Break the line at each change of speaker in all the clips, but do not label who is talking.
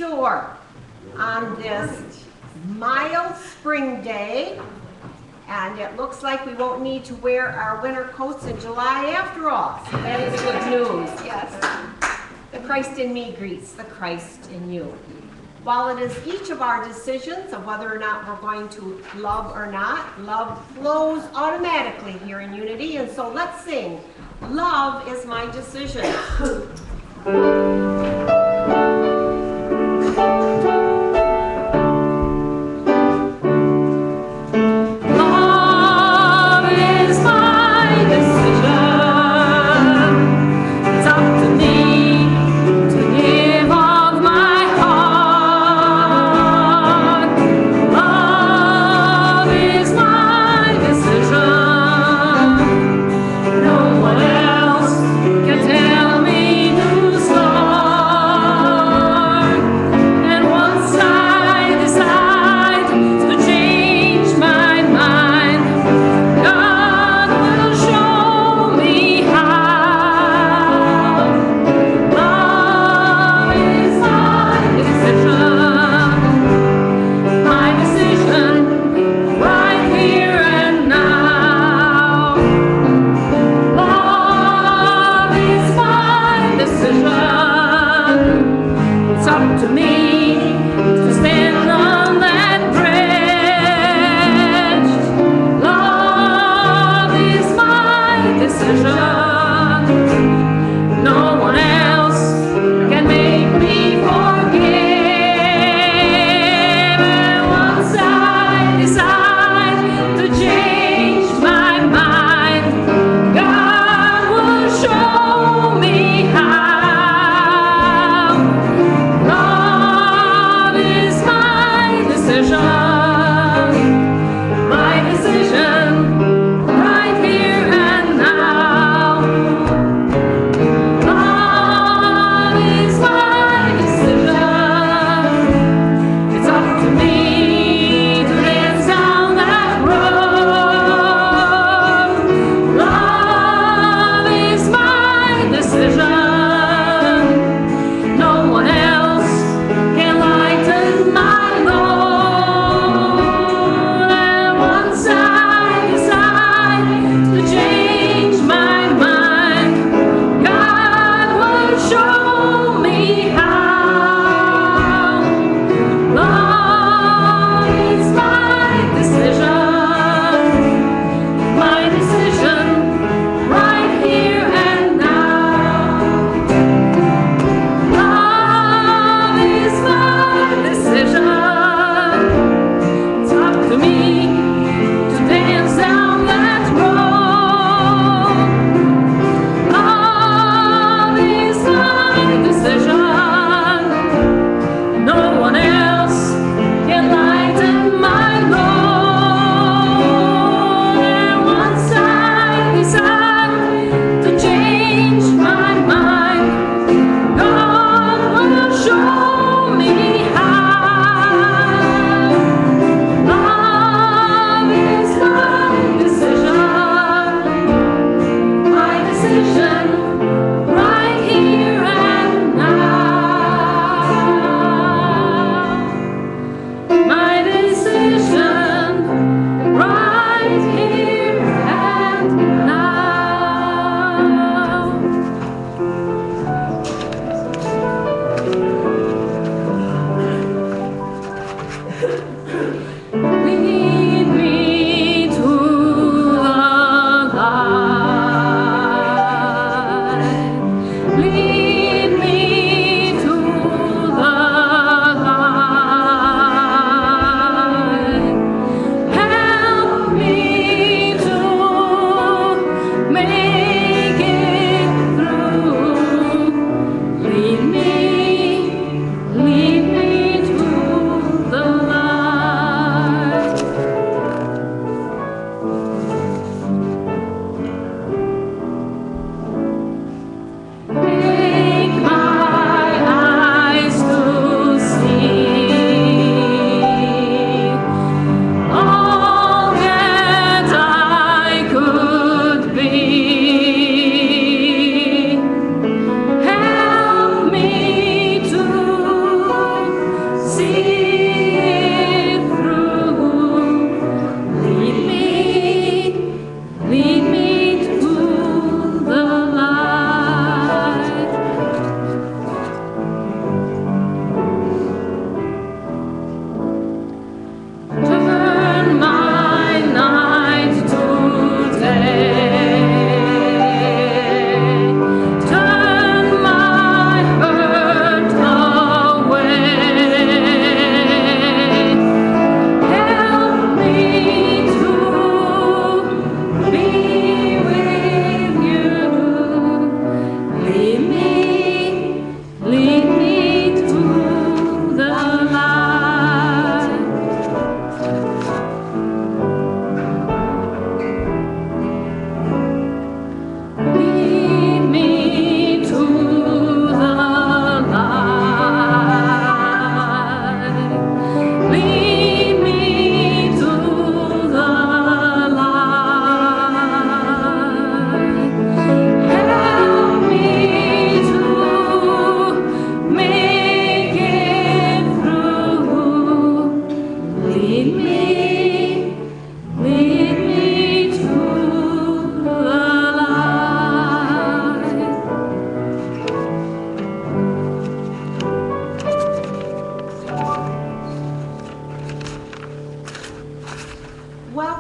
Lakeshore on this mild spring day. And it looks like we won't need to wear our winter coats in July after all. So that is good news, yes. The Christ in me greets the Christ in you. While it is each of our decisions of whether or not we're going to love or not, love flows automatically here in Unity. And so let's sing, Love is My Decision.
Love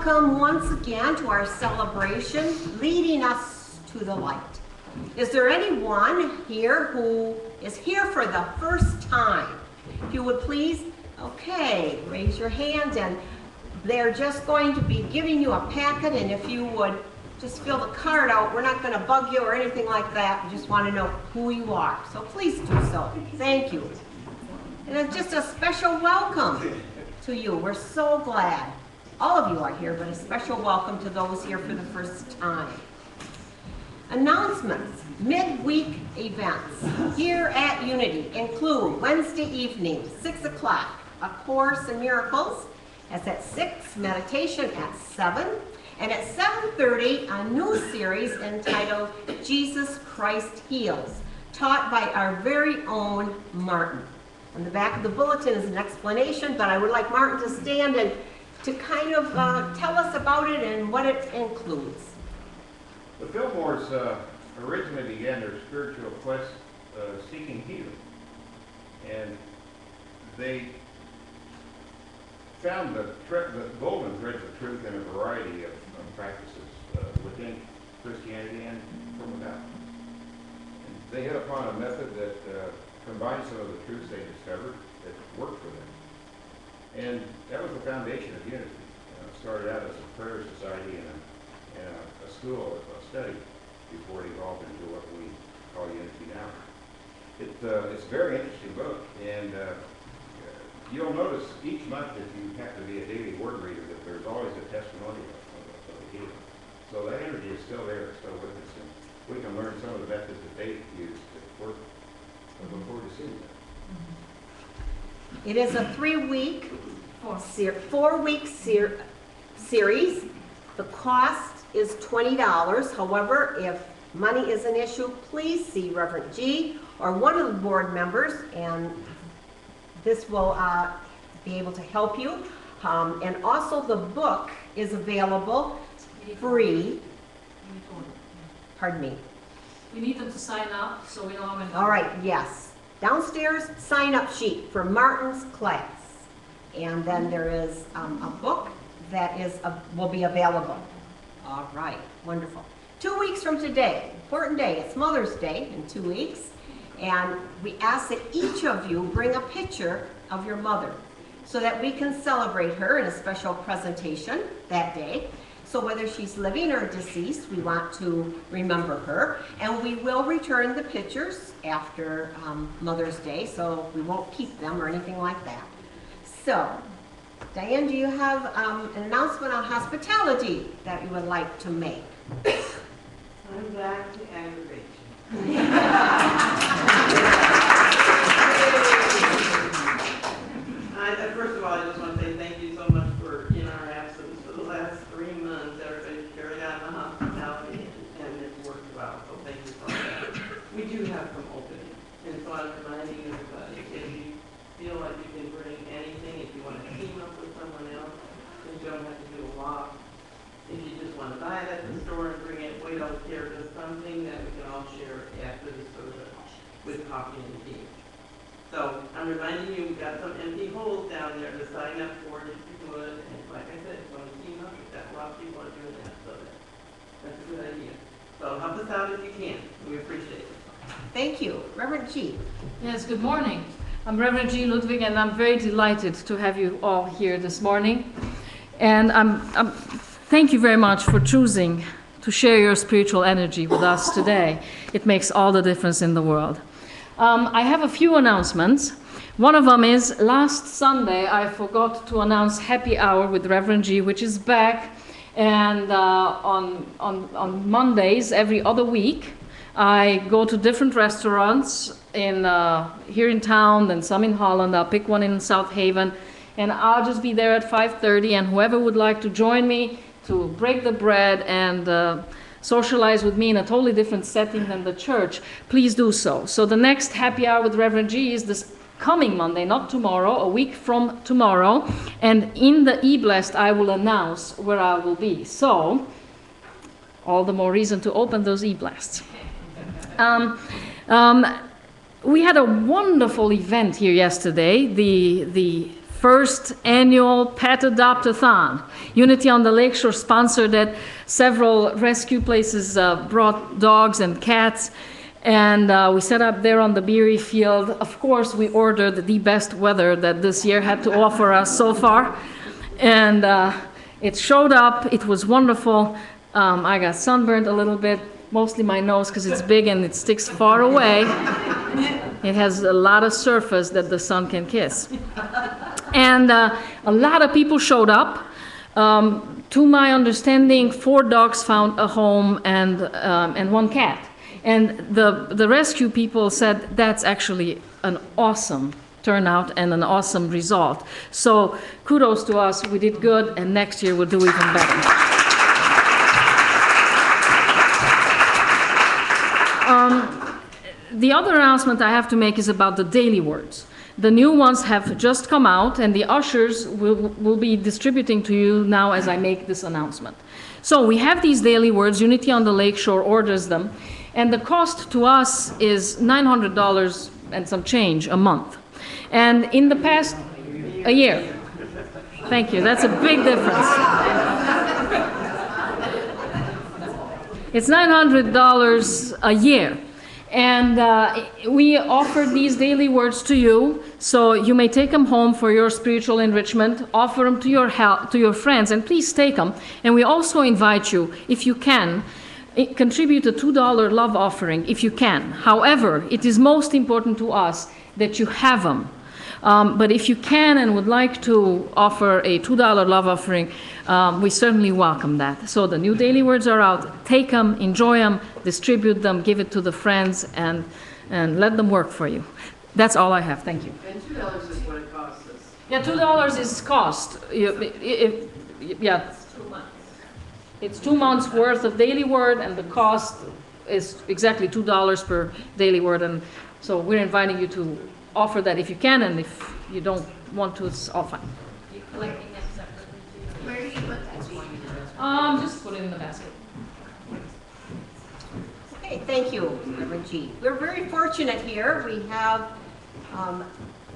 welcome once again to our celebration, Leading Us to the Light. Is there anyone here who is here for the first time? If you would please, okay, raise your hand, and they're just going to be giving you a packet, and if you would just fill the card out. We're not going to bug you or anything like that. We just want to know who you are. So please do so. Thank you. And it's just a special welcome to you. We're so glad all of you are here, but a special welcome to those here for the first time. Announcements. Midweek events here at Unity include Wednesday evening, 6 o'clock, A Course in Miracles. That's at 6, meditation at 7. And at 7:30, a new series entitled Jesus Christ Heals, taught by our very own Martin. On the back of the bulletin is an explanation, but I would like Martin to stand and to kind of tell us about it and what it includes.
The Fillmores originally began their spiritual quest seeking healing. And they found the golden threads of truth in a variety of practices within Christianity and from without. And they hit upon a method that combined some of the truths they discovered that worked for them. And that was the foundation of Unity. It started out as a prayer society and a school of study before it evolved into what we call Unity now. It's a very interesting book, and you'll notice each month if you happen to be a daily word reader that there's always a testimonial of the healing. So that energy is still there, it's still with us, and we can learn some of the methods that they used that work. I look forward to seeing that.
It is a 3-week, 4-week series. The cost is $20. However, if money is an issue, please see Reverend G or one of the board members, and this will be able to help you. And also the book is available free. Pardon me.
We need them to sign up so we know how many.
All right, yes. Downstairs, sign-up sheet for Martin's class. And then there is a book that will be available. All right, wonderful. 2 weeks from today, important day, it's Mother's Day in 2 weeks. And we ask that each of you bring a picture of your mother so that we can celebrate her in a special presentation that day. So whether she's living or deceased, we want to remember her. And we will return the pictures after Mother's Day, so we won't keep them or anything like that. So, Diane, do you have an announcement on hospitality that you would like to make?
I'm back to aggravation. First of all, I just want to say thank you so much for, in our absence for the last 3 months, everybody's carried out the hospitality and it's worked well, so thank you for that. We do have some openings, and so I'm reminding everybody, if you feel like you can bring anything, if you want to team up with someone else, then you don't have to do a lot. If you just want to buy it at the store and bring it, we don't care, just something that we can all share after the service with coffee and tea. So I'm reminding you, we've got some empty holes down there to sign up for if you would. And like I said, if you want to team up, we've got a lot of people are doing that, so that's a good idea. So help us out if you can. We appreciate it.
Thank you. Reverend G.
Yes, good morning. I'm Reverend G. Ludwig, and I'm very delighted to have you all here this morning. And thank you very much for choosing to share your spiritual energy with us today. It makes all the difference in the world. I have a few announcements. One of them is last Sunday I forgot to announce Happy Hour with Reverend G, which is back, and on Mondays every other week I go to different restaurants here in town and some in Holland. I'll pick one in South Haven, and I'll just be there at 5:30, and whoever would like to join me to break the bread and socialize with me in a totally different setting than the church, please do so. So the next Happy Hour with Reverend G is this coming Monday, not tomorrow, a week from tomorrow. And in the e-blast, I will announce where I will be. So, all the more reason to open those e-blasts. We had a wonderful event here yesterday, the first annual Pet Adopt-a-thon. Unity on the Lakeshore sponsored it. Several rescue places brought dogs and cats, and we set up there on the Beery Field. Of course, we ordered the best weather that this year had to offer us so far, and it showed up. It was wonderful. I got sunburned a little bit, mostly my nose because it's big and it sticks far away. It has a lot of surface that the sun can kiss. And a lot of people showed up. To my understanding, 4 dogs found a home and 1 cat. And the rescue people said that's actually an awesome turnout and an awesome result. So kudos to us, we did good, and next year we'll do even better. The other announcement I have to make is about the daily words. The new ones have just come out, and the ushers will be distributing to you now as I make this announcement. So we have these daily words. Unity on the Lakeshore orders them, and the cost to us is $900 and some change a month. And in the past, a year. Thank you, that's a big difference. It's $900 a year. And we offer these daily words to you, so you may take them home for your spiritual enrichment, offer them to your friends, and please take them. And we also invite you, if you can, contribute a $2 love offering, if you can. However, it is most important to us that you have them. But if you can and would like to offer a $2 love offering, we certainly welcome that. So the new daily words are out. Take them, enjoy them, distribute them, give it to the friends, and let them work for you. That's all I have. Thank you.
And $2 is what it costs us.
Yeah, $2 is cost. Yeah. It's 2 months worth of daily word, and the cost is exactly $2 per daily word. And so we're inviting you to offer that if you can, and if you don't want to, it's all fine.
Are you collecting them separately? Where do you put that?
Just put it in the basket.
Okay, thank you, Reverend G. We're very fortunate here. We have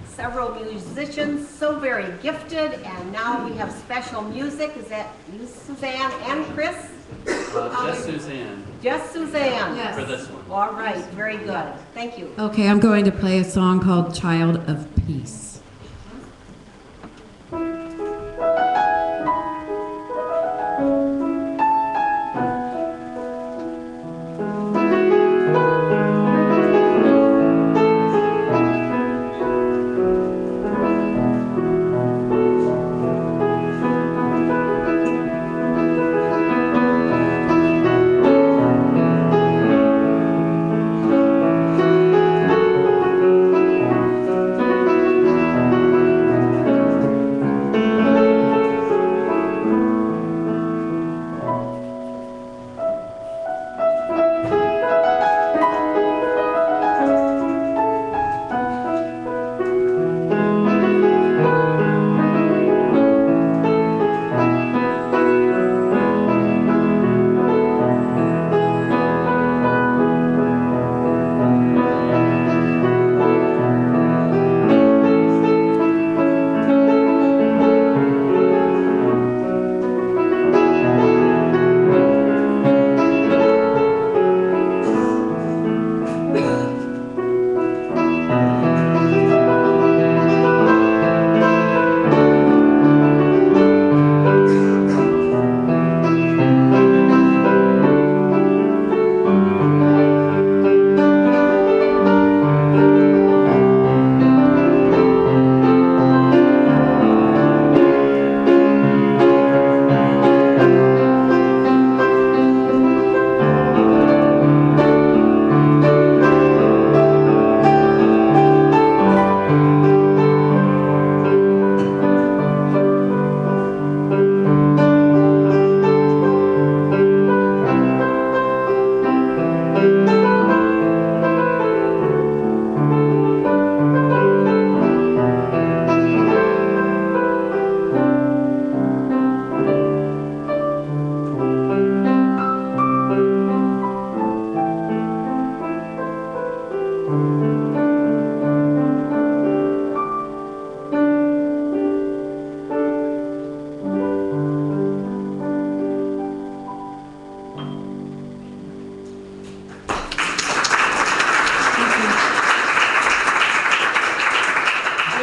several musicians, so very gifted, and now we have special music. Is that you, Suzanne and Chris?
Just Suzanne.
Just Suzanne.
For this one.
All right, very good. Thank you.
Okay, I'm going to play a song called Child of Peace.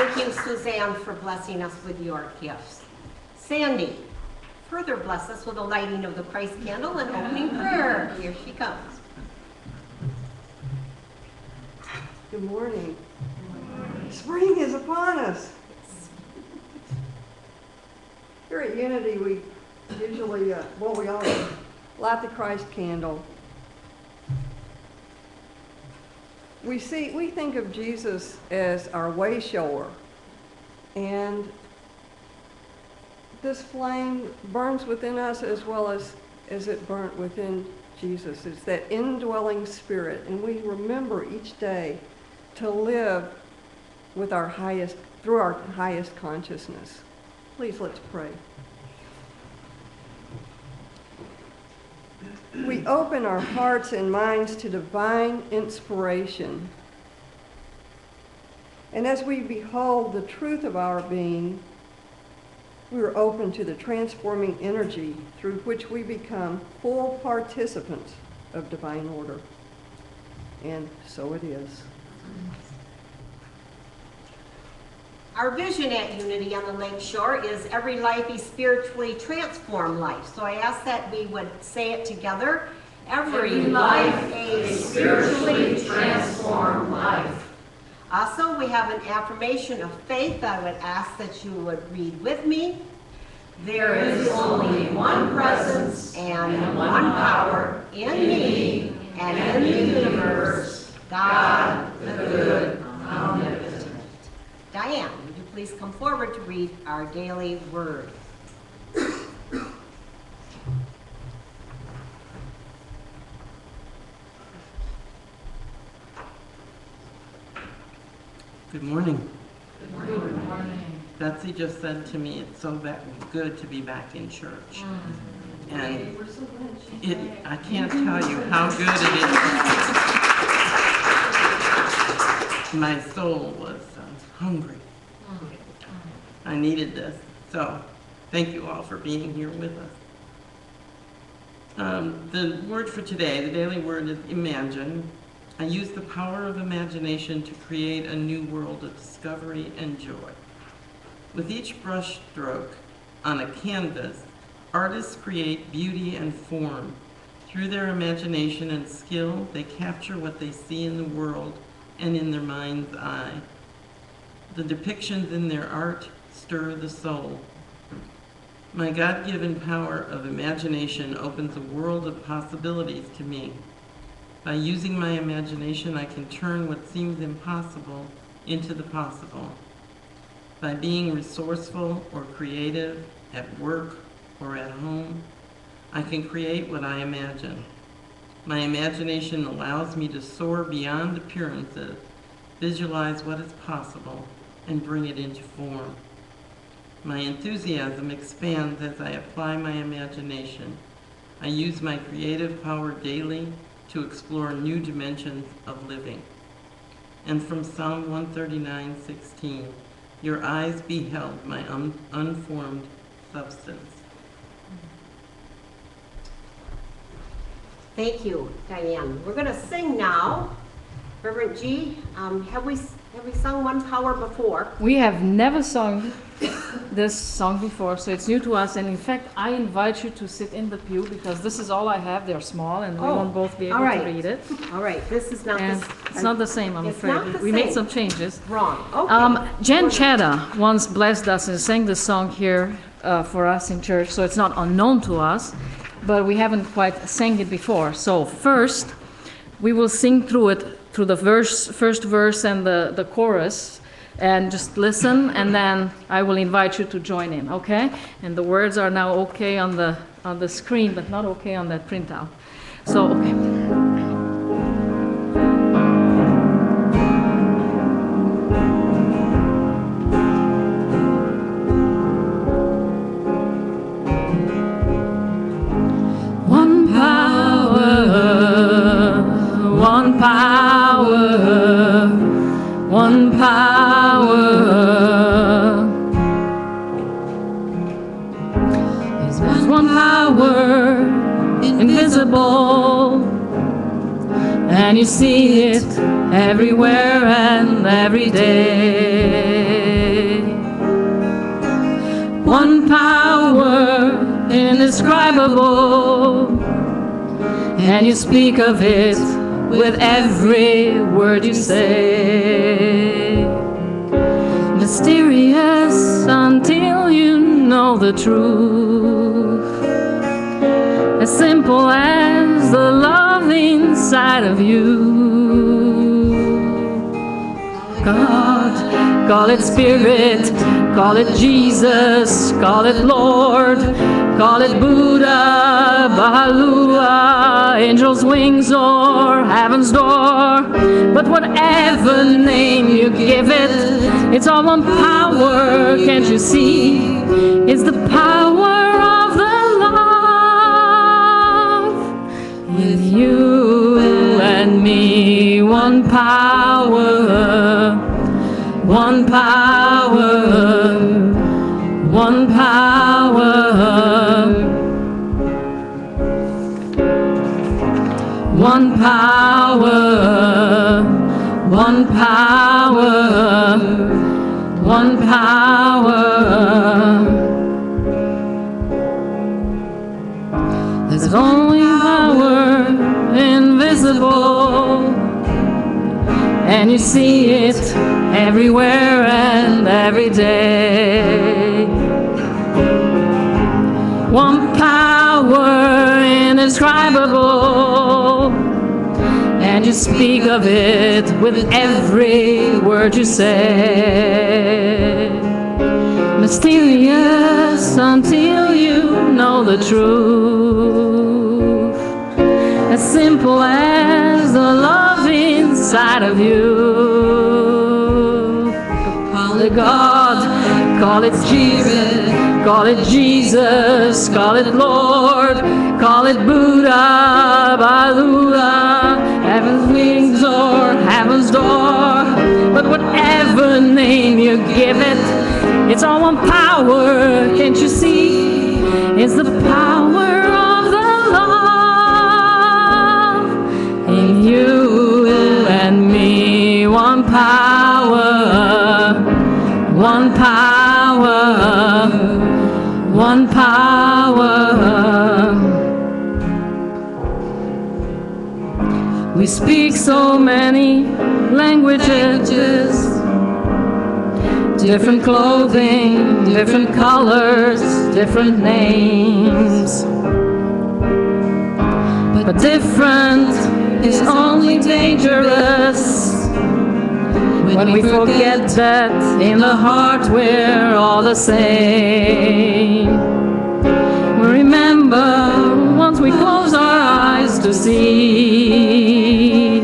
Thank you, Suzanne, for blessing us with your gifts. Sandy, further bless us with the lighting of the Christ candle and opening prayer. Here she comes.
Good morning. Spring is upon us. Here at Unity, we usually, we always light the Christ candle. We think of Jesus as our way shower, and this flame burns within us as well as it burnt within Jesus. It's that indwelling spirit, and we remember each day to live with through our highest consciousness. Please, let's pray. We open our hearts and minds to divine inspiration. And as we behold the truth of our being, we are open to the transforming energy through which we become full participants of divine order. And so it is.
Our vision at Unity on the Lakeshore is every life a spiritually transformed life. So I ask that we would say it together. Every life a spiritually transformed life. Also, we have an affirmation of faith I would ask that you would read with me. There is only one presence and one power in me and in the universe, God, the good, omnipotent. Diane, would you please come forward to read our daily word?
Good morning.
Good morning.
Betsy just said to me, it's so good to be back in church. And I can't tell you how good it is. My soul was hungry. I needed this. So thank you all for being here with us. The word for today, the daily word, is imagine. I use the power of imagination to create a new world of discovery and joy. With each brush stroke on a canvas, artists create beauty and form. Through their imagination and skill, they capture what they see in the world and in their mind's eye. The depictions in their art stir the soul. My God-given power of imagination opens a world of possibilities to me. By using my imagination, I can turn what seems impossible into the possible. By being resourceful or creative at work or at home, I can create what I imagine. My imagination allows me to soar beyond appearances, visualize what is possible, and bring it into form. My enthusiasm expands as I apply my imagination. I use my creative power daily to explore new dimensions of living. And from Psalm 139:16, your eyes beheld my unformed substance.
Thank you, Diane. We're going to sing now. Reverend G, have we sung One Power before?
We have never sung this song before, so it's new to us. And in fact, I invite you to sit in the pew because this is all I have. They're small, and we won't both be able to read it.
All right, this is not
And it's not the same, I'm
It's
afraid.
not the
We made
same.
some changes.
Wrong. Okay.
Jen Chadda once blessed us and sang this song here for us in church, so it's not unknown to us, but we haven't quite sang it before. So first, we will sing through it, through the first verse and the chorus, and just listen, and then I will invite you to join in, okay? And the words are now okay on the screen, but not okay on that printout. So, okay. One power, one power, one power. There's one power, invisible, and you see it everywhere and every day. indescribable, and you speak of it with every word you say. Mysterious until you know the truth, as simple as the love inside of you. God, call it Spirit, call it Jesus, call it Lord, call it Buddha, Baha'u'llah, angel's wings or heaven's door. But whatever name you give it, it's all one power, can't you see? It's the power of the love. With you and me, one power, one power, one power, one power, one power, one power. There's only power invisible, and you see it everywhere and every day. One power indescribable, and you speak of it with every word you say. Mysterious until you know the truth, as simple as the love inside of you. Call it God, call it Spirit, call it Jesus, call it Lord, call it Buddha, Baha'u'llah, heaven's wings or heaven's door. But whatever name you give it, it's all one power, can't you see? It's the power of the love in you and me. One power, one power, one power. We speak so many languages, different clothing, different colors, different names. But different is only dangerous when we forget that in the heart we're all the same. We remember once we close our eyes to see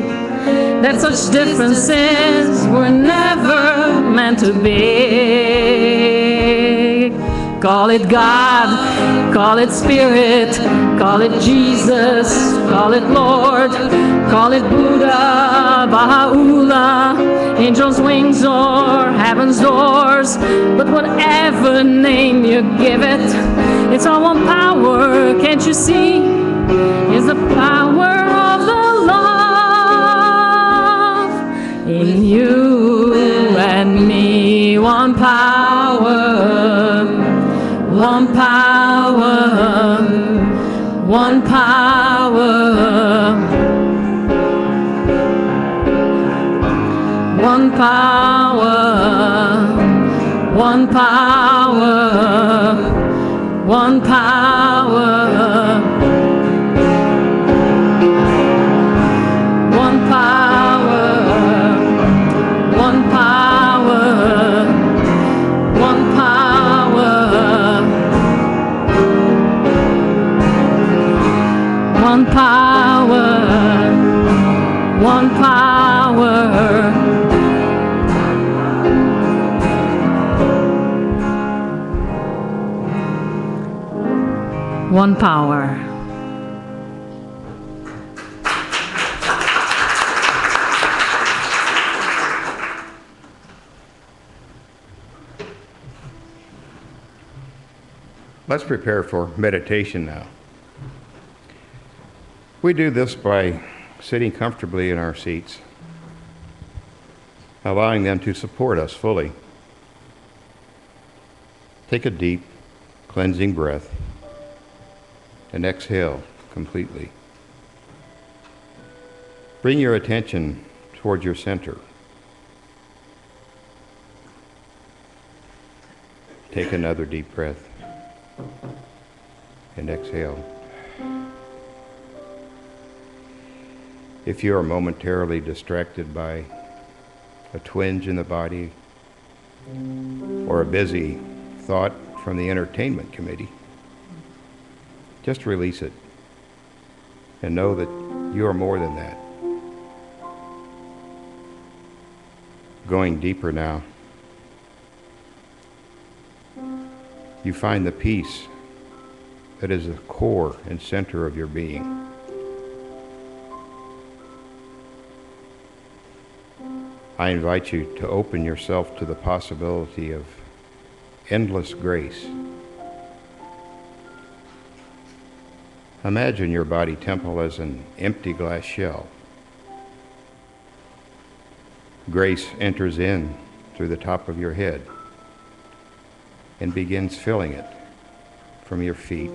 that such differences were never meant to be. Call it God, call it Spirit, call it Jesus, call it Lord, call it Buddha, Baha'u'llah, angel's wings or heaven's doors. But whatever name you give it, it's all one power, can't you see? It's the power of the love in you and me. One power, one power, one power, one power, one power, one power, one power, one power, one power, one power, one power. One power.
Let's prepare for meditation now. We do this by sitting comfortably in our seats, allowing them to support us fully. Take a deep, cleansing breath and exhale completely. Bring your attention towards your center. Take another deep breath and exhale. If you are momentarily distracted by a twinge in the body or a busy thought from the entertainment committee, just release it and know that you are more than that. Going deeper now, you find the peace that is the core and center of your being. I invite you to open yourself to the possibility of endless grace. Imagine your body temple as an empty glass shell. Grace enters in through the top of your head and begins filling it from your feet,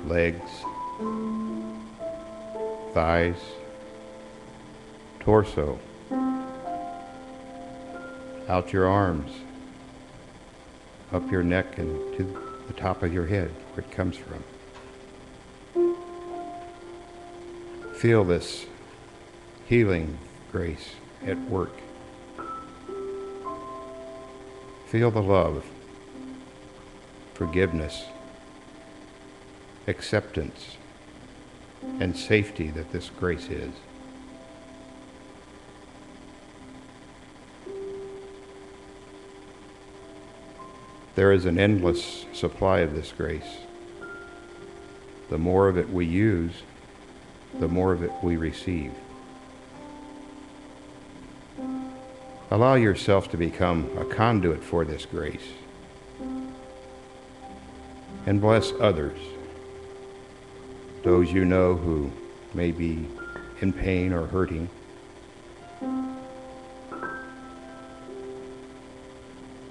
legs, thighs, torso, out your arms, up your neck and to the top of your head where it comes from. Feel this healing grace at work. Feel the love, forgiveness, acceptance, and safety that this grace is. There is an endless supply of this grace. The more of it we use, the more of it we receive. Allow yourself to become a conduit for this grace and bless others, those you know who may be in pain or hurting.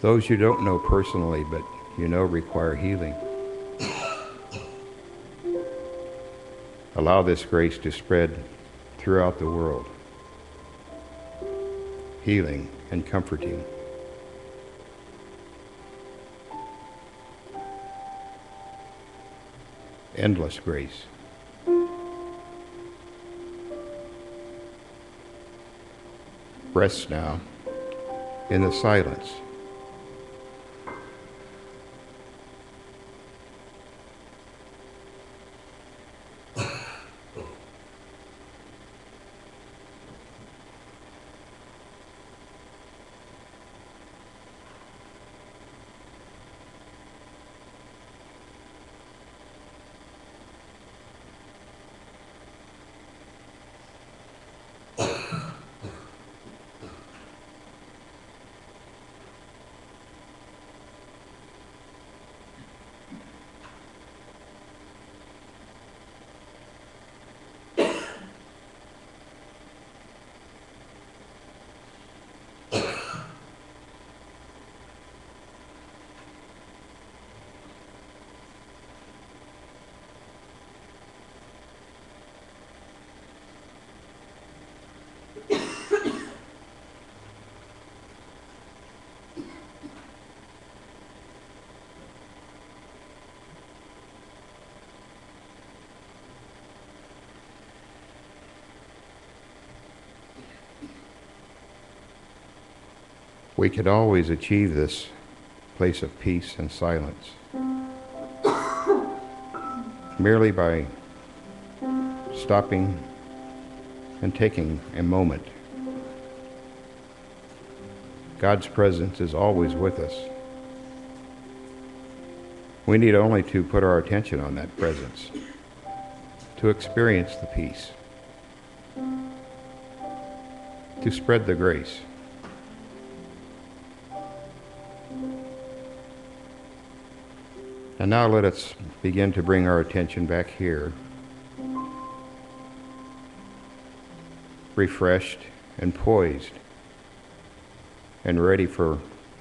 Those you don't know personally, but you know require healing. Allow this grace to spread throughout the world, healing and comforting. Endless grace. Rest now in the silence. We could always achieve this place of peace and silence merely by stopping and taking a moment. God's presence is always with us. We need only to put our attention on that presence to experience the peace, to spread the grace. And now let us begin to bring our attention back here, refreshed and poised and ready for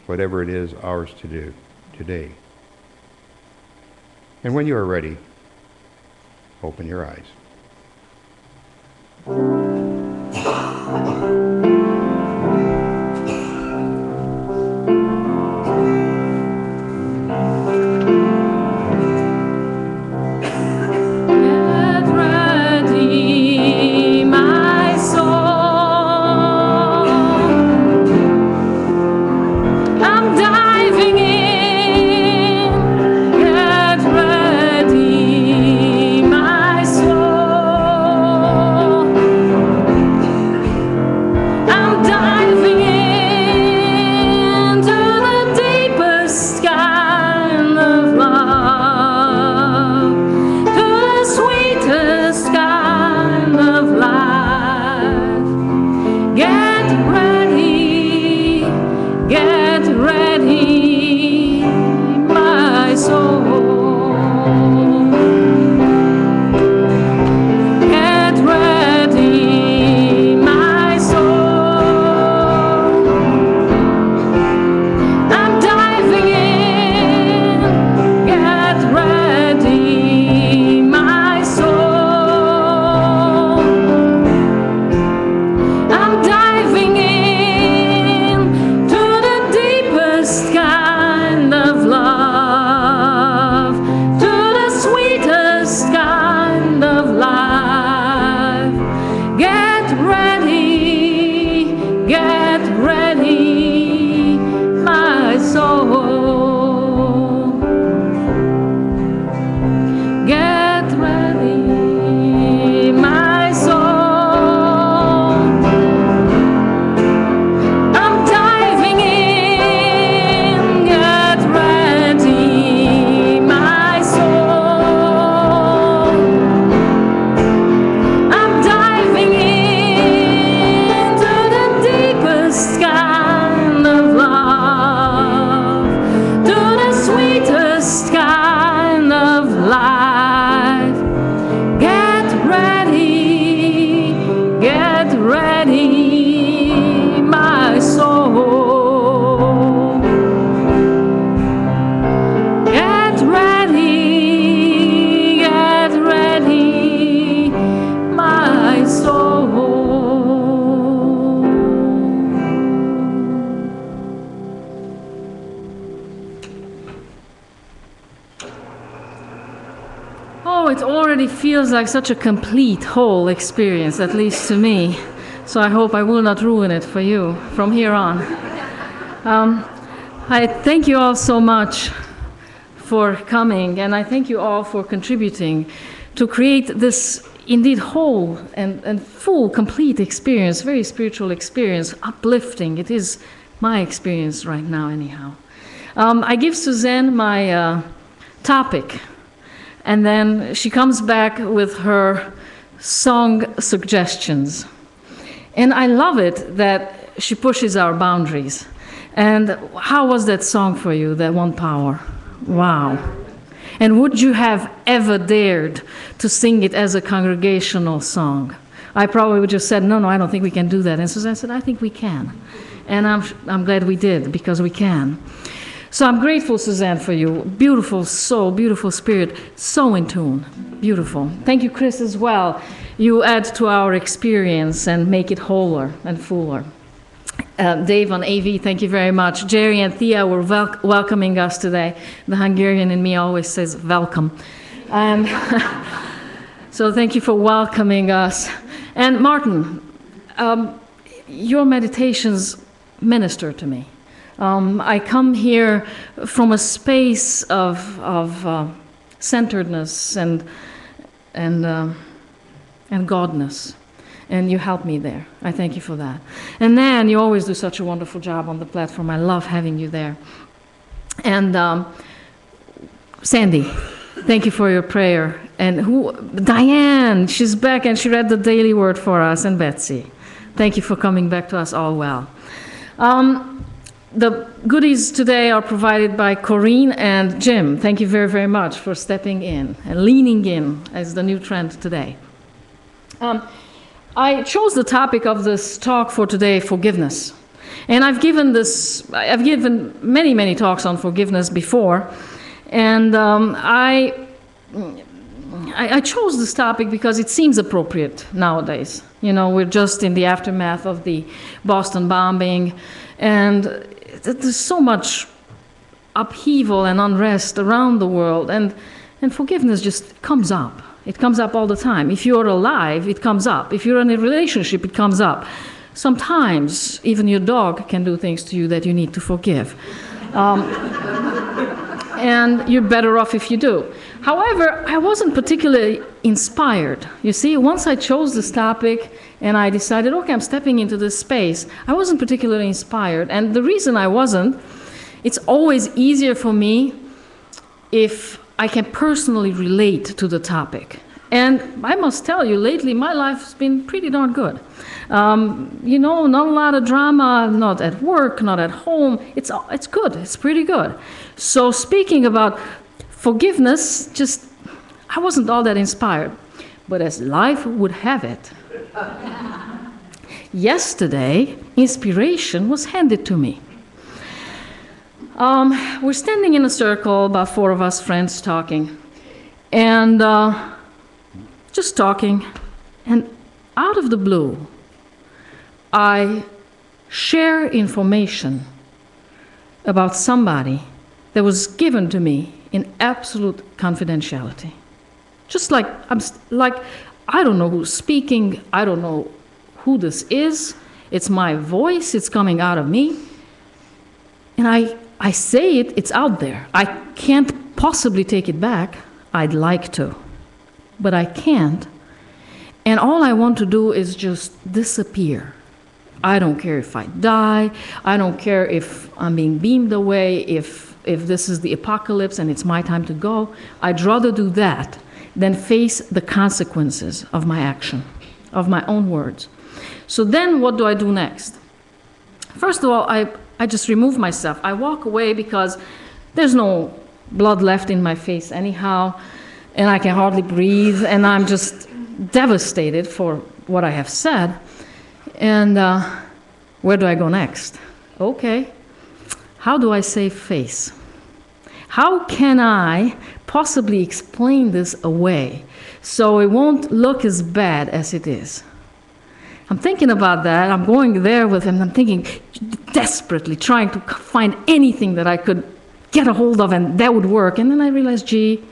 whatever it is ours to do today. And when you are ready, open your eyes.
Get ready, my soul. I'm diving in. Get ready, my soul. I'm diving into the deepest kind of love, to the sweetest kind of life. Get ready, my soul. Get ready, my soul. I'm diving in. Get ready, my soul. I'm diving in to the deepest kind of love, to the sweetest kind of life. Get ready, my soul. Get ready, my soul. I'm diving in. Get ready, my soul. I'm diving into the deepest kind of love, to the sweetest kind of life. Get ready, my soul. Get ready, my soul. Oh, it already feels like such a complete whole experience, at least to me. So I hope I will not ruin it for you from here on. I thank you all so much for coming, and I thank you all for contributing to create this indeed whole and full, complete experience, very spiritual experience, uplifting. It is my experience right now, anyhow. I give Suzanne my topic, and then she comes back with her song suggestions. And I love it that she pushes our boundaries. And how was that song for you, that One Power? Wow. And would you have ever dared to sing it as a congregational song? I probably would just said, no, I don't think we can do that. And Suzanne said, I think we can. And I'm glad we did, because we can. So I'm grateful, Suzanne, for you. Beautiful soul, beautiful spirit, so in tune. Beautiful. Thank you, Chris, as well. You add to our experience and make it wholer and fuller. Dave on AV, thank you very much. Jerry and Thea were welcoming us today. The Hungarian in me always says welcome. And so thank you for welcoming us. And Martin, your meditations minister to me. I come here from a space of centeredness and godness, and you help me there. I thank you for that. And then you always do such a wonderful job on the platform. I love having you there. And Sandy, thank you for your prayer. And Diane, she's back and she read the daily word for us. And Betsy, thank you for coming back to us all well. The goodies today are provided by Corinne and Jim. Thank you very, very much for stepping in and leaning in as the new trend today. I chose the topic of this talk for today, forgiveness. And I've given many, many talks on forgiveness before. And I I chose this topic because it seems appropriate nowadays. You know, we're just in the aftermath of the Boston bombing, and there's so much upheaval and unrest around the world, and forgiveness just comes up. It comes up all the time. If you're alive, it comes up. If you're in a relationship, it comes up. Sometimes even your dog can do things to you that you need to forgive. And you're better off if you do. However, I wasn't particularly inspired. You see, once I chose this topic and I decided, okay, I'm stepping into this space, I wasn't particularly inspired. And the reason I wasn't, it's always easier for me if I can personally relate to the topic. And I must tell you, lately my life's been pretty darn good. You know, not a lot of drama, not at work, not at home. It's good, it's pretty good. So speaking about forgiveness, I wasn't all that inspired. But as life would have it, yesterday, inspiration was handed to me. We're standing in a circle, about 4 of us friends talking, and just talking, and out of the blue, I share information about somebody that was given to me in absolute confidentiality. Just like, I don't know who's speaking, I don't know who this is, it's my voice, it's coming out of me, and I say it, it's out there. I can't possibly take it back. I'd like to, but I can't. And all I want to do is just disappear. I don't care if I die. I don't care if I'm being beamed away, if this is the apocalypse and it's my time to go. I'd rather do that than face the consequences of my action, of my own words. So then what do I do next? First of all, I just remove myself. I walk away because there's no blood left in my face anyhow, and I can hardly breathe, and I'm just devastated for what I have said. And where do I go next? Okay, how do I save face? How can I possibly explain this away so it won't look as bad as it is? I'm thinking about that. I'm going there with him. I'm thinking desperately, trying to find anything that I could get a hold of and that would work. And then I realized, gee,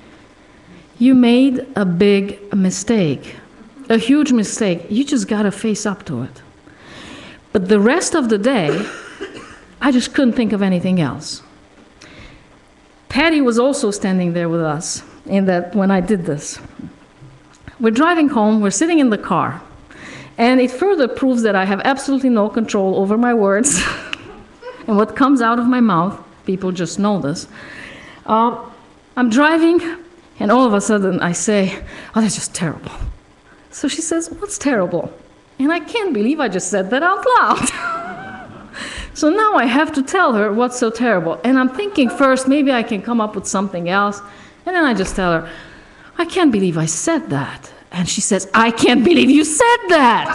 you made a big mistake, a huge mistake. You just got to face up to it. But the rest of the day, I just couldn't think of anything else. Patty was also standing there with us when I did this. We're driving home. We're sitting in the car. And it further proves that I have absolutely no control over my words and what comes out of my mouth. People just know this. I'm driving, and all of a sudden I say, oh, that's just terrible. So she says, what's terrible? And I can't believe I just said that out loud. So now I have to tell her what's so terrible. And I'm thinking first, maybe I can come up with something else. And then I just tell her, I can't believe I said that. And she says, I can't believe you said that.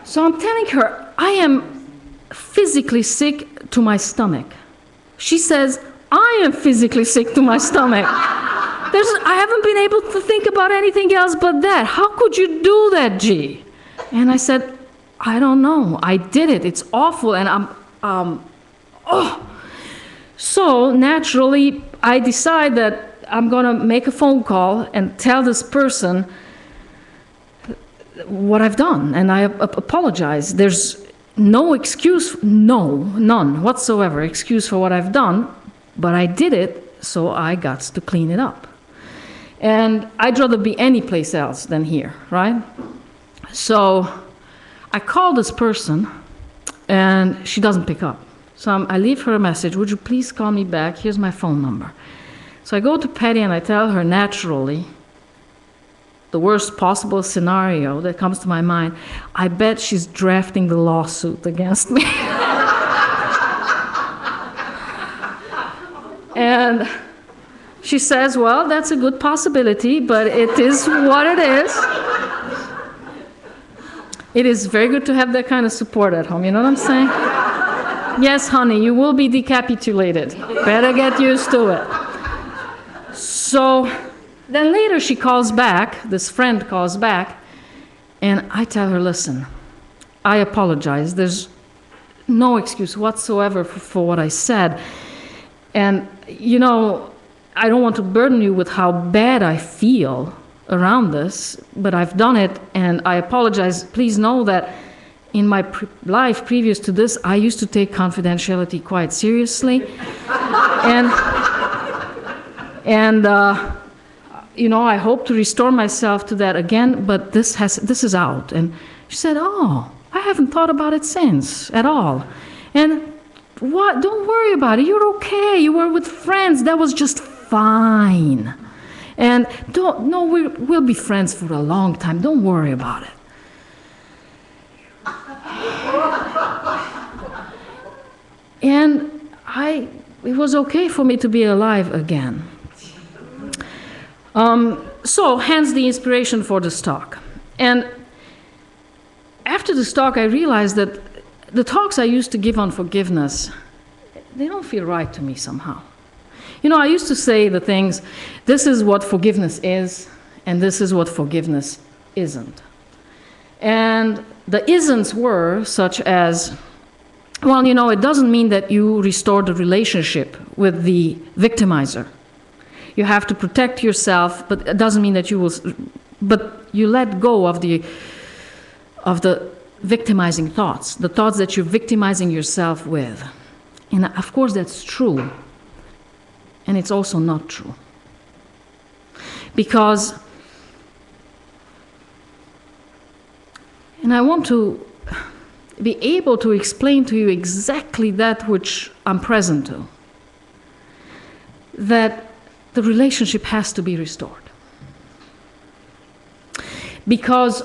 So I'm telling her, I am physically sick to my stomach. She says, I am physically sick to my stomach. I haven't been able to think about anything else but that. How could you do that, G? And I said, I don't know. I did it. It's awful. And So naturally, I decide that I'm going to make a phone call and tell this person what I've done. And I apologize. There's no excuse, none whatsoever excuse for what I've done. But I did it, so I got to clean it up. And I'd rather be any place else than here, right? So I call this person, and she doesn't pick up. So I leave her a message. Would you please call me back? Here's my phone number. So I go to Patty and I tell her naturally the worst possible scenario that comes to my mind. I bet she's drafting the lawsuit against me. And she says, well, that's a good possibility, but it is what it is. It is very good to have that kind of support at home, you know what I'm saying? Yes, honey, you will be decapitated. Better get used to it. So then later she calls back, this friend calls back, and I tell her, listen, I apologize. There's no excuse whatsoever for what I said. And, you know, I don't want to burden you with how bad I feel around this, but I've done it, and I apologize. Please know that in my life previous to this, I used to take confidentiality quite seriously. And you know, I hope to restore myself to that again, but this is out. And she said, oh, I haven't thought about it since at all. And what? Don't worry about it. You're okay. You were with friends. That was just fine. And we'll be friends for a long time. Don't worry about it. And it was okay for me to be alive again. So hence the inspiration for this talk. And after this talk, I realized that the talks I used to give on forgiveness, they don't feel right to me somehow. You know, I used to say the things, this is what forgiveness is, and this is what forgiveness isn't. And the isn'ts were such as, well, you know, it doesn't mean that you restore the relationship with the victimizer. You have to protect yourself, but it doesn't mean that you will, but you let go of the victimizing thoughts, the thoughts that you're victimizing yourself with. And of course that's true. And it's also not true. Because, and I want to be able to explain to you exactly that which I'm present to, that the relationship has to be restored. Because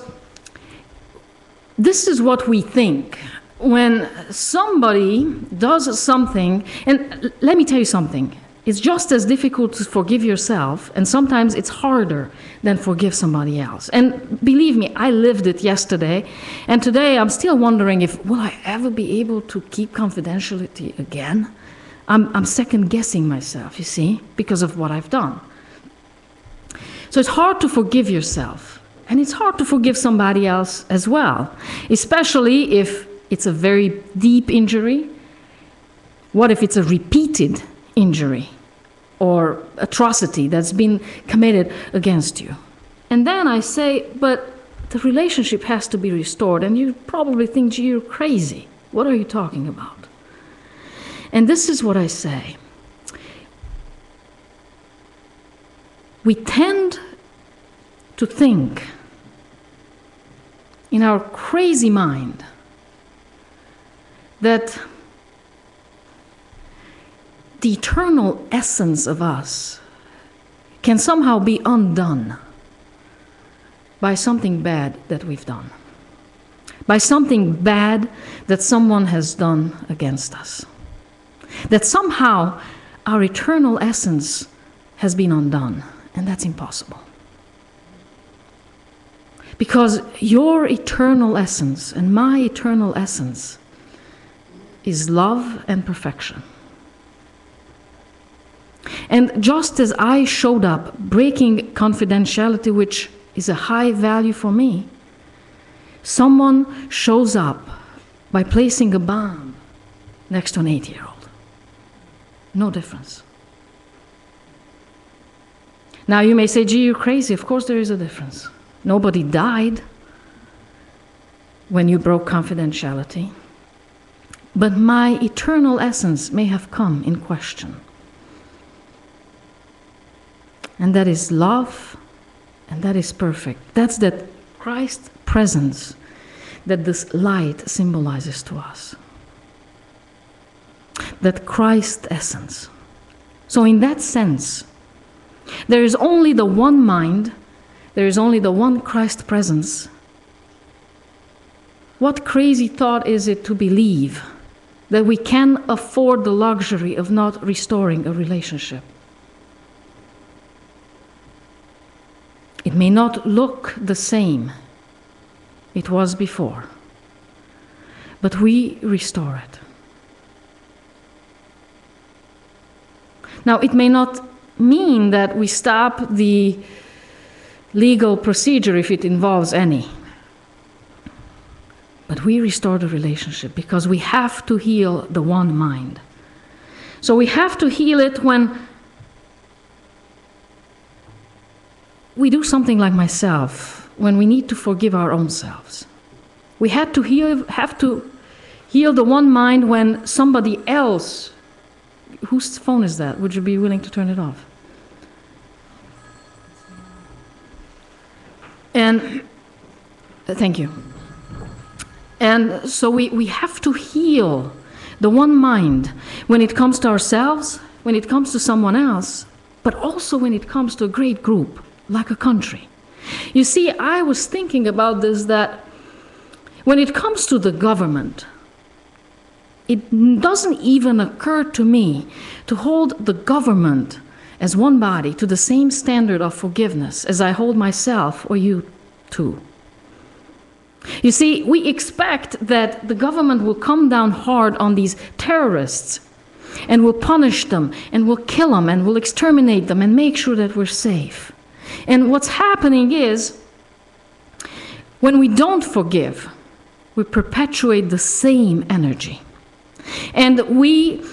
this is what we think. When somebody does something, and let me tell you something, it's just as difficult to forgive yourself, and sometimes it's harder than forgive somebody else. And believe me, I lived it yesterday, and today I'm still wondering if, will I ever be able to keep confidentiality again? I'm second-guessing myself, you see, because of what I've done. So it's hard to forgive yourself, and it's hard to forgive somebody else as well, especially if it's a very deep injury. What if it's a repeated injury or atrocity that's been committed against you? And then I say, but the relationship has to be restored, and you probably think, gee, you're crazy. What are you talking about? And this is what I say. We tend to think in our crazy mind that the eternal essence of us can somehow be undone by something bad that we've done, by something bad that someone has done against us. That somehow our eternal essence has been undone, and that's impossible. Because your eternal essence and my eternal essence is love and perfection. And just as I showed up breaking confidentiality, which is a high value for me, someone shows up by placing a bomb next to an 8-year-old. No difference. Now you may say, gee, you're crazy. Of course there is a difference. Nobody died when you broke confidentiality. But my eternal essence may have come in question. And that is love, and that is perfect. That's that Christ's presence that this light symbolizes to us. That Christ essence. So in that sense, there is only the one mind, there is only the one Christ presence. What crazy thought is it to believe that we can afford the luxury of not restoring a relationship? It may not look the same it was before, but we restore it. Now, it may not mean that we stop the legal procedure if it involves any. But we restore the relationship because we have to heal the one mind. So we have to heal it when we do something like myself, when we need to forgive our own selves. We have to heal the one mind when somebody else, whose phone is that? Would you be willing to turn it off? And thank you. And so we have to heal the one mind when it comes to ourselves, when it comes to someone else, but also when it comes to a great group, like a country. You see, I was thinking about this, that when it comes to the government, it doesn't even occur to me to hold the government as one body to the same standard of forgiveness as I hold myself or you too. You see, we expect that the government will come down hard on these terrorists and will punish them and will kill them and will exterminate them and make sure that we're safe. And what's happening is, when we don't forgive, we perpetuate the same energy. And we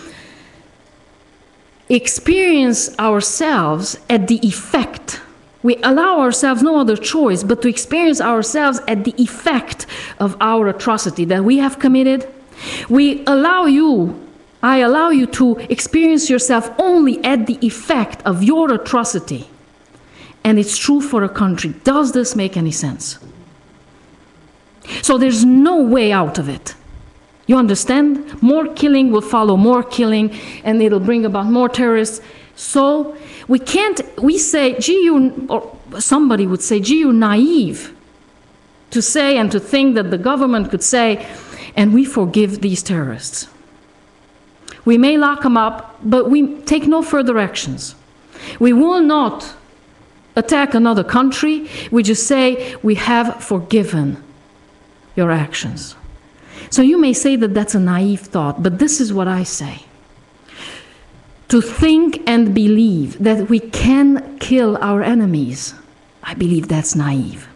experience ourselves at the effect. We allow ourselves no other choice but to experience ourselves at the effect of our atrocity that we have committed. I allow you to experience yourself only at the effect of your atrocity. And it's true for a country. Does this make any sense? So there's no way out of it. You understand? More killing will follow more killing, and it'll bring about more terrorists. So we say, gee, or somebody would say, gee, you're naive to say and to think that the government could say, and we forgive these terrorists. We may lock them up, but we take no further actions. We will not attack another country. We just say, we have forgiven your actions. So you may say that that's a naive thought, but this is what I say. To think and believe that we can kill our enemies, I believe that's naive.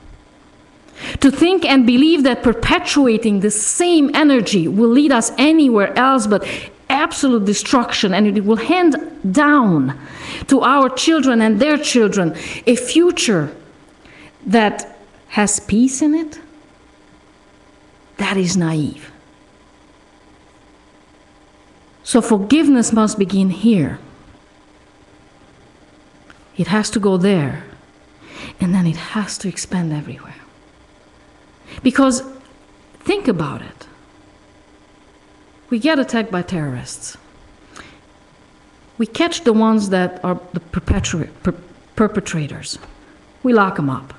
To think and believe that perpetuating the same energy will lead us anywhere else but absolute destruction, and it will hand down to our children and their children a future that has peace in it, that is naive. So forgiveness must begin here. It has to go there, and then it has to expand everywhere. Because think about it. We get attacked by terrorists. We catch the ones that are the perpetrators. We lock them up.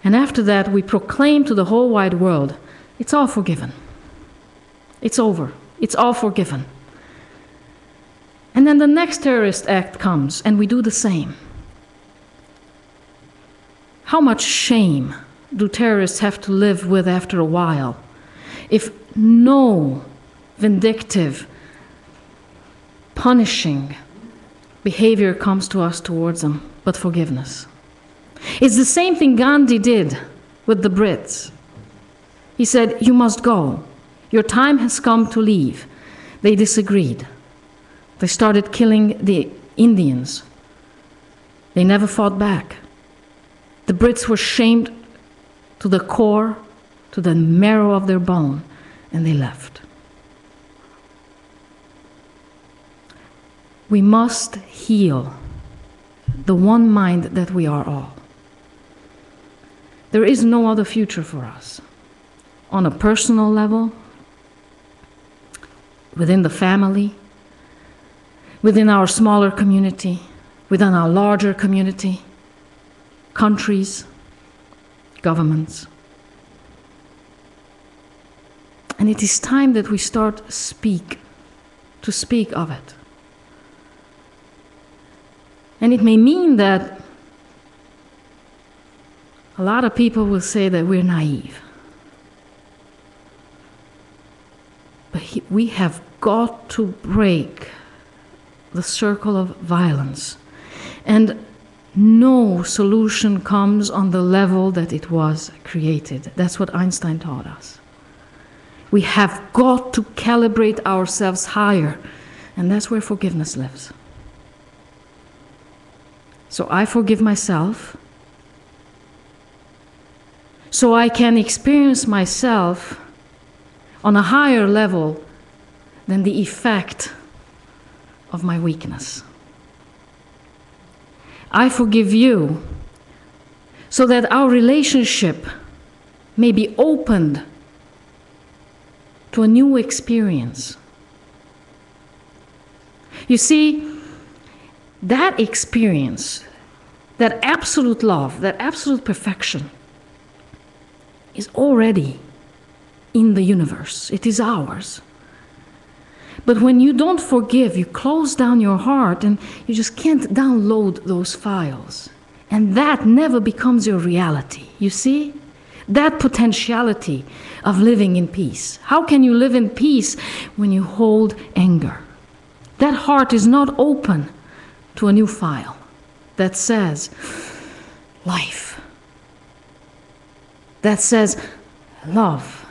And after that, we proclaim to the whole wide world, it's all forgiven. It's over. It's all forgiven. And then the next terrorist act comes, and we do the same. How much shame do terrorists have to live with after a while if no vindictive, punishing behavior comes to us towards them, but forgiveness? It's the same thing Gandhi did with the Brits. He said, you must go. Your time has come to leave. They disagreed. They started killing the Indians. They never fought back. The Brits were shamed to the core, to the marrow of their bone, and they left. We must heal the one mind that we are all. There is no other future for us. On a personal level, within the family, within our smaller community, within our larger community, countries, governments. And it is time that we start to speak of it. And it may mean that a lot of people will say that we're naive. But we have got to break the circle of violence. And no solution comes on the level that it was created. That's what Einstein taught us. We have got to calibrate ourselves higher, and that's where forgiveness lives. So I forgive myself, so I can experience myself on a higher level than the effect of my weakness. I forgive you so that our relationship may be opened to a new experience. You see, that experience, that absolute love, that absolute perfection is already in the universe. It is ours. But when you don't forgive, you close down your heart and you just can't download those files. And that never becomes your reality. You see? That potentiality of living in peace. How can you live in peace when you hold anger? That heart is not open to a new file that says life, that says love,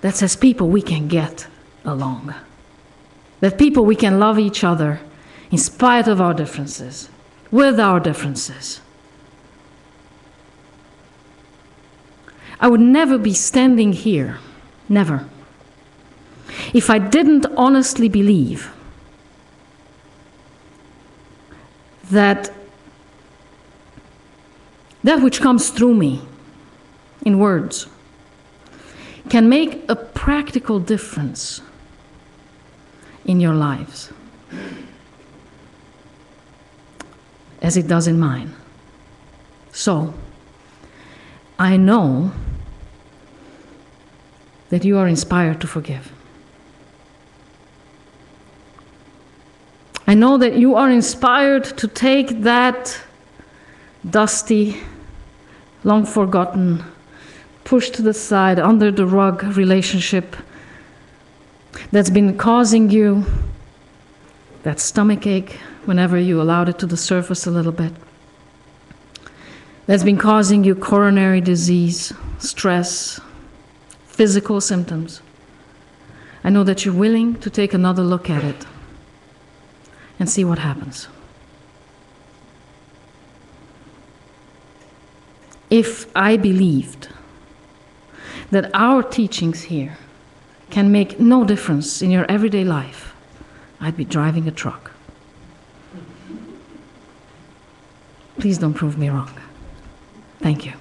that says people we can get along, that people we can love each other in spite of our differences, with our differences. I would never be standing here, never, if I didn't honestly believe that which comes through me in words can make a practical difference in your lives, as it does in mine. So, I know that you are inspired to forgive. I know that you are inspired to take that dusty, long forgotten, pushed to the side, under the rug relationship that's been causing you that stomach ache whenever you allowed it to surface a little bit, that's been causing you coronary disease, stress, physical symptoms. I know that you're willing to take another look at it and see what happens. If I believed that our teachings here can make no difference in your everyday life, I'd be driving a truck. Please don't prove me wrong. Thank you.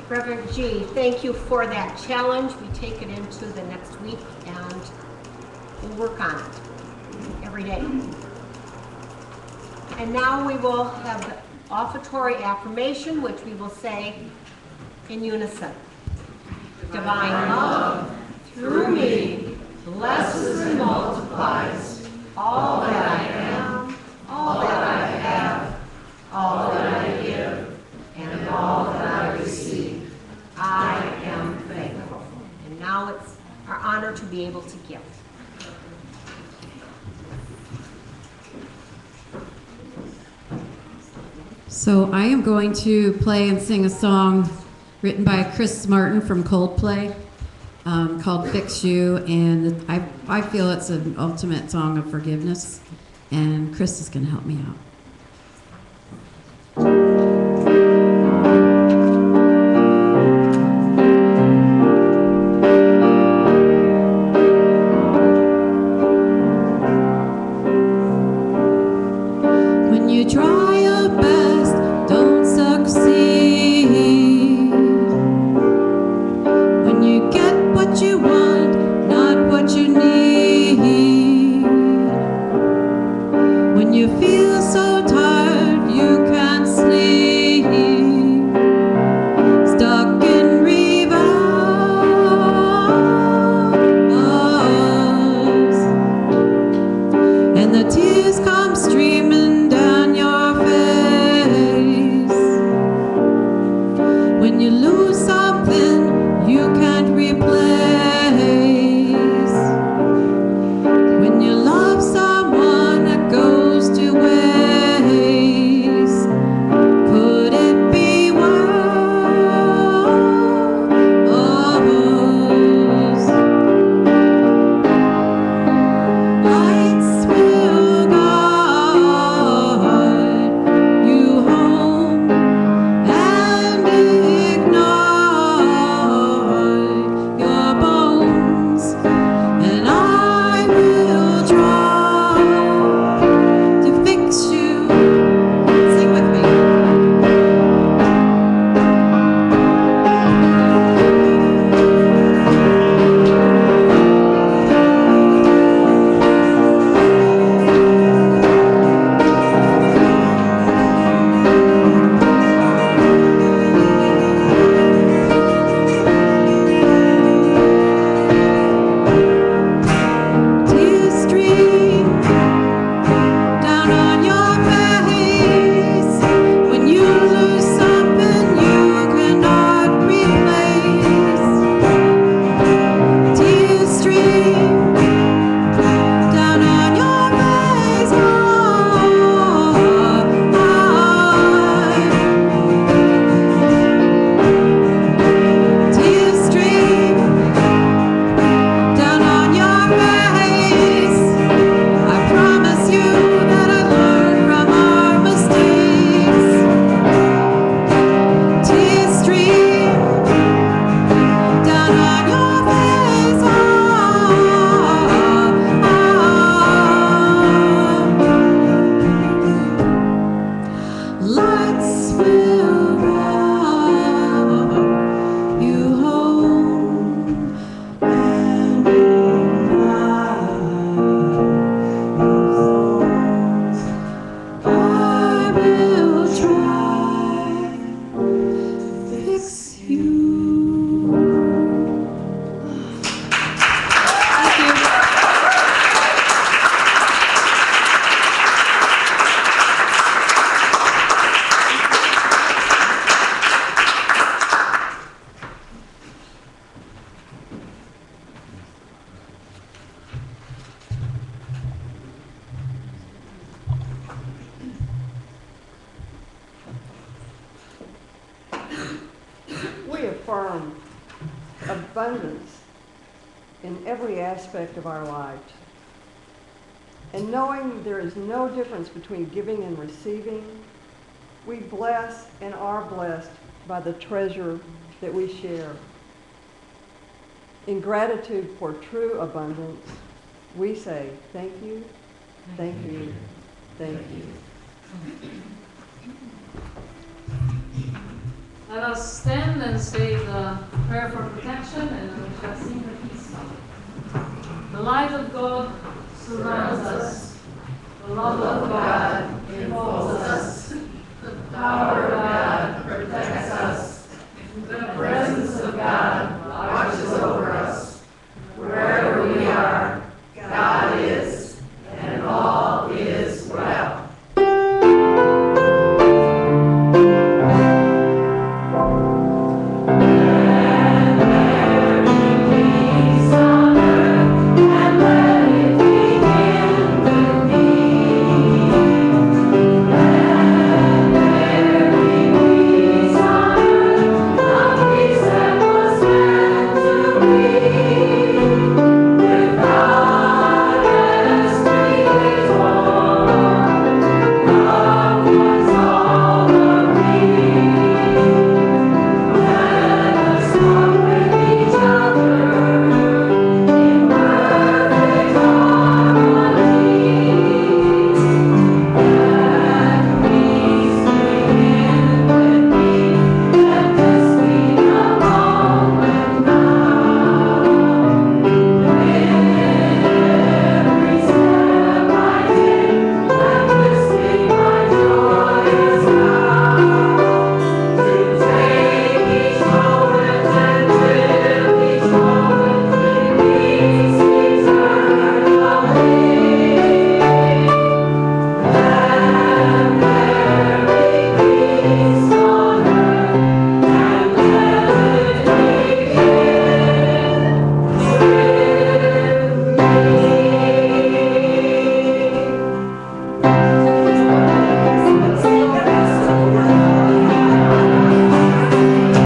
Reverend G, thank you for that challenge. We take it into the next week and we'll work on it every day. And now we will have the offertory affirmation, which we will say in unison. Divine love, through me, blesses and multiplies all that I am, all that I have, all that I give, and all that I receive. I am thankful. And now it's our honor to be able to give.
So I am going to play and sing a song written by Chris Martin from Coldplay called Fix You, and I feel it's an ultimate song of forgiveness, and Chris is going to help me out. When you try your best, don't succeed. When you get what you want, not what you need. When you feel so tired, you can't sleep. Stuck in reverse. And the tears come streaming down your face.
affirm abundance in every aspect of our lives. And knowing there is no difference between giving and receiving, we bless and are blessed by the treasure that we share. In gratitude for true abundance, we say thank you, thank you, thank you.
Let us stand and say the prayer for protection, and we shall sing the peace song. The light of God surrounds us. The love of God